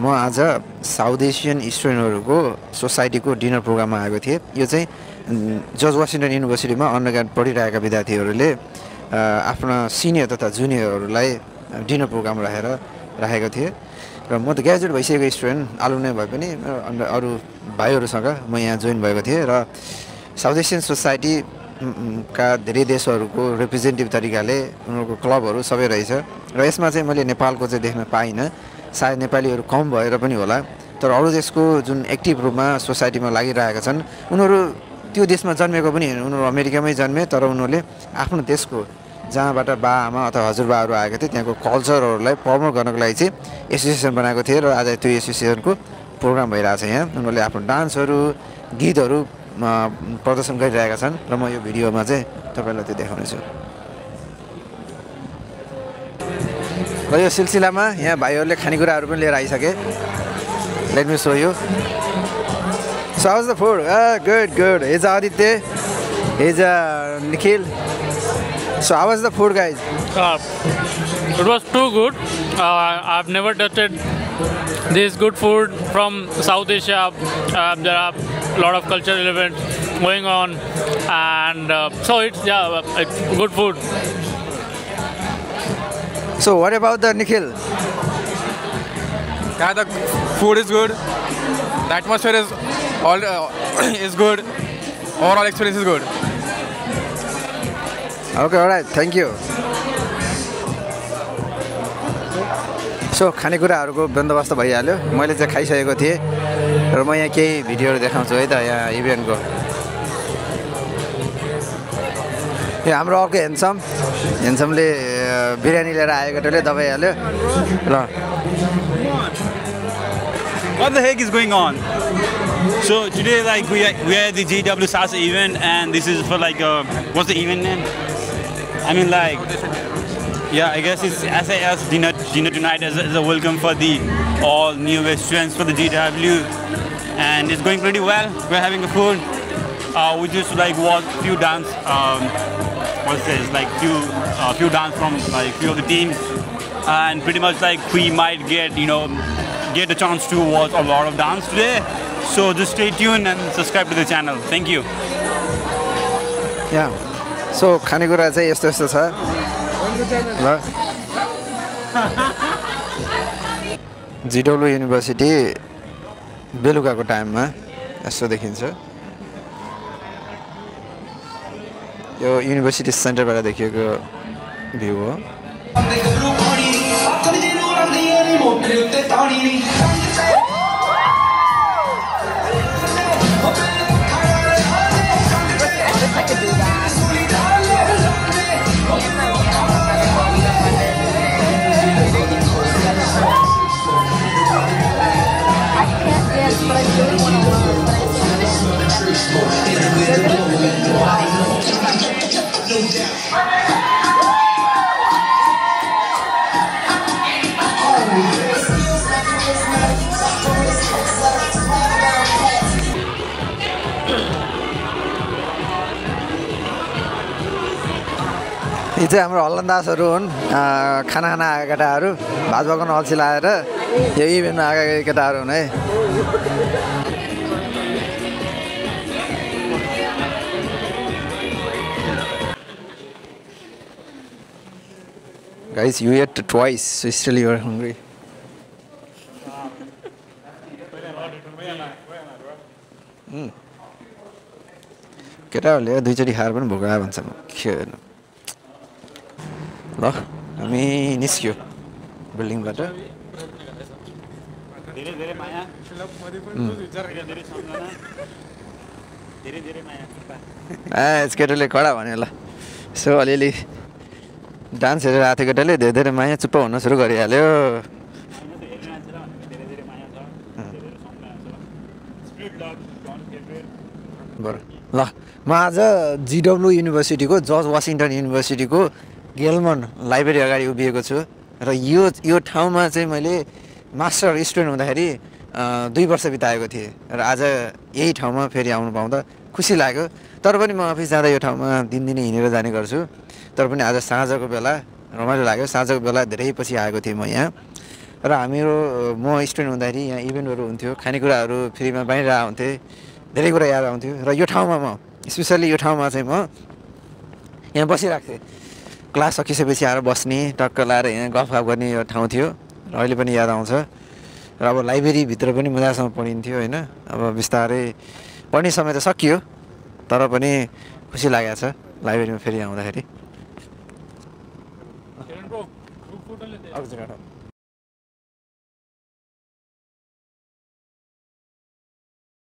म आज south Asian स्टुडेन्टहरूको सोसाइटीको dinner प्रोग्राममा आएको थिएँ। यो चाहिँ जर्ज वासिङ्टन युनिभर्सिटीमा अन्डरग्रेड पढिरहेका विद्यार्थीहरूले आफ्ना सिनियर तथा जुनियरहरूलाई डिनर प्रोग्राम राखेको थिए र म त ग्रेजुएट भइसकेको स्टुडेन्ट आलुम्नाइ भए पनि अरू भाइहरूसँग म यहाँ जोइन भएको थिएँ र साउथ एसियन सोसाइटी का धेरै देशहरूको रिप्रेजेन्टेटिभ तरिकाले उनीहरूको क्लबहरू सबै रहेछ र यसमा चाहिँ मैले नेपालको चाहिँ देख्न पाइनँ। सायद नेपालीहरू कम भएर पनि होला, तर अरू देशको जुन एक्टिभ रूपमा सोसाइटीमा लागिरहेका छन् उनीहरू त्यो देशमा जन्मेको पनि होइन, उनीहरू अमेरिकामै जन्मे तर उनीहरूले आफ्नो देशको जहाँबाट बा आमा अथवा हजुरबाहरू आएका थिए त्यहाँको कल्चरहरूलाई प्रमोट गर्नको लागि चाहिँ एसोसिएसन बनाएको थिए र आज त्यो एसोसिएसनको प्रोग्राम भइरहेछ। यहाँ उनीहरूले आफ्नो डान्सहरू गीतहरू प्रदर्शन गरिरहेका छन् र म यो भिडियोमा चाहिँ तपाईँलाई त्यो देखाउनेछु। र यो सिलसिलामा यहाँ भाइहरूले खानेकुराहरू पनि लिएर आइसके। Let me so you. So how's the food? Good. Here's Aditya. Here's Nikhil. So how was the food, guys? It was too good. I've never tasted this good food from South Asia. There are a lot of cultural events going on, and so it's good food. So what about the Nikhil? Yeah, the food is good. The atmosphere is is good. Overall experience is good. Okay, all right. Thank you. So खानेकुराहरूको बन्दोबस्त भइहाल्यो। मैले चाहिँ खाइसकेको थिएँ र म यहाँ केही भिडियोहरू देखाउँछु है त यहाँ इभेन्टको। यो हाम्रो अर्को हेन्समले बिरयानी लिएर आएकोले दबाइहाल्यो ल। What the heck is going on? So today, like we are at the GW Sasa event, and this is for like what's the event name? I mean, like, yeah, I guess it's SAS dinner tonight as a welcome for the all new students for the GW, and it's going pretty well. We're having a food. We just like watch few dance. What's this? Like few dance from like few of the teams, and pretty much like we might get get a chance to watch a lot of dance today. So just stay tuned and subscribe to the channel. Thank you. Yeah. So खानेकुरा चाहिँ यस्तो छ ल। GW university बेलुकाको टाइममा यस्तो देखिन्छ। यो युनिभर्सिटी सेन्टरबाट देखिएको भ्यू हो। यी चाहिँ हाम्रो हल्लन्दासहरू हुन्, खाना आएका केटाहरू, भात पकाउन अल्छी लाएर यो इभेन्टमा आएका केटाहरू हुन् है। Guys, you ate twice, so still you are hungry. केटाहरूले दुईचोटि खाएर पनि भोक आयो भन्छ। के ल हामी निस्क्यो बिल्डिङबाट। केटाले कडा भन्यो ल। यसो अलिअलि डान्स हेरेर आएको केटाले धेरै माया चुप्प हुन सुरु गरिहाल्यो। ल म आज GW युनिभर्सिटीको जर्ज वासिङ्टन युनिभर्सिटीको गेलमन लाइब्रेरी अगाडि उभिएको छु र यो ठाउँमा चाहिँ मैले मास्टर स्टुडेन्ट हुँदाखेरि 2 वर्ष बिताएको थिएँ र आज यही ठाउँमा फेरि आउनु पाउँदा खुसी लाग्यो। तर पनि म अफिस जाँदा यो ठाउँमा दिनदिनै हिँडेर जाने गर्छु, तर पनि आज साँझको बेला रमाइलो लाग्यो साँझको बेला धेरै पछि आएको थिएँ म यहाँ र म स्टुडेन्ट हुँदाखेरि यहाँ इभेन्टहरू हुन्थ्यो खानेकुराहरू फ्रीमा बाँडिरहेको हुन्थे धेरै कुरा याद आउँथ्यो र यो ठाउँमा म स्पेसल्ली यो ठाउँमा चाहिँ म यहाँ बसिरहेको थिएँ क्लास सकिसकेपछि आएर बस्ने टक्क लाएर यहाँ गफगाफ गर्ने यो ठाउँ थियो र अहिले पनि याद आउँछ र अब लाइब्रेरीभित्र पनि मजासँग पढिन्थ्यो होइन अब बिस्तारै पढ्ने समय त सकियो तर पनि खुसी लागेको छ लाइब्रेरीमा फेरि आउँदाखेरि